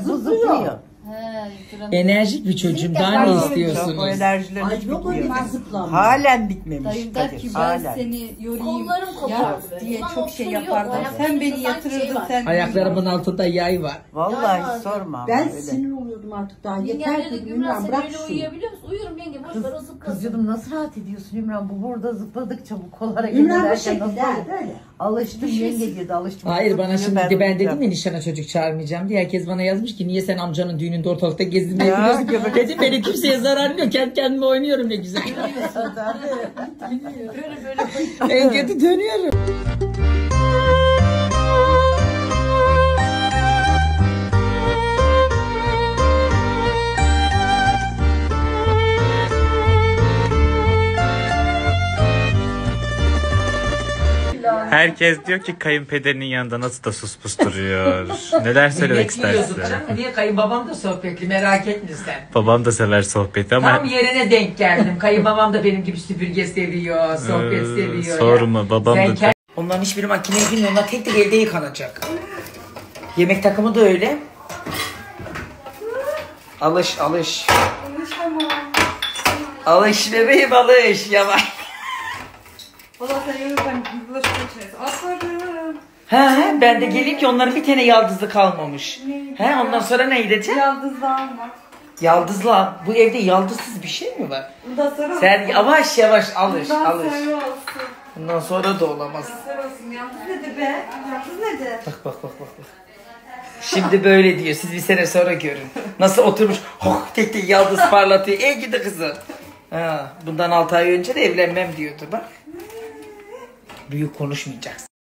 Bu zıplıyor. Enerjik bir çocuğum. Daha ne istiyorsunuz? O enerjiler hiç yok öyle bitmiyor. bir zıplama. Halen bitmemiş. Dayım der ki ben Halen. seni yorayım Kollarım yat kopardı. diye Ulan çok şey oturuyor, yapardı. ayak Sen beni üstünde sanki yatırırdın var. sen. Ayaklarımın altında yay var. Vallahi Ya, hiç sorma. Ben öyle. sinir oluyordum artık daha. Yeter Yeter dedim Ümran Ümran sen bırak öyle şunu. uyuyabiliyor musun? Uyurum yenge boş ver o zıplasın. Kız diyordum nasıl rahat ediyorsun Ümran? Bu burada zıpladıkça bu kollara Ümran bu giderken şekilde nasıl ha, böyle. alıştım yenge diyordu alıştım. Hayır bana şimdi Ben ben dedim uyuyacağım. ya nişana çocuk çağırmayacağım diye herkes bana yazmış ki niye sen amcanın düğününde ortalıkta gezinmeye Ya, gidiyorsun? göbek- Dedim benim kimseye zararım yok. Kendi kendime oynuyorum ne güzel. En kötü dönüyorum. Herkes diyor ki kayınpederinin yanında nasıl da sus pus duruyor. Neler söylemek istersin? Niye kayınbabam da sohbetli merak etme sen. Babam da sever sohbeti ama Tam yerine denk geldim. Kayınbabam da benim gibi süpürge seviyor, sohbet seviyor. sorma, babam da- Onların hiçbiri makineye girmiyor. Onlar tek tek elde yıkanacak. Yemek takımı da öyle. Alış. Alış bebeğim alış. Yavaş. Valla sen yorulsan bulaşık makinesi. Aferin. He ben de geleyim ki onların bir tane yaldızlı kalmamış. He ondan sonra ne edeceğim? Yaldızlı alma. Yaldızla. Bu evde yaldızsız bir şey mi var? Bundan sonra Sen yavaş alış. Bundan sonra olsun. Bundan sonra da olamaz. Sonra olsun. Yaldız nedir be? Yaldız nedir? Bak. Şimdi böyle diyor. Siz bir sene sonra görün. Nasıl oturmuş. Tek tek yaldız parlatıyor. Gidi kızım. Ha, bundan 6 ay önce de evlenmem diyordu bak. Büyük konuşmayacaksın.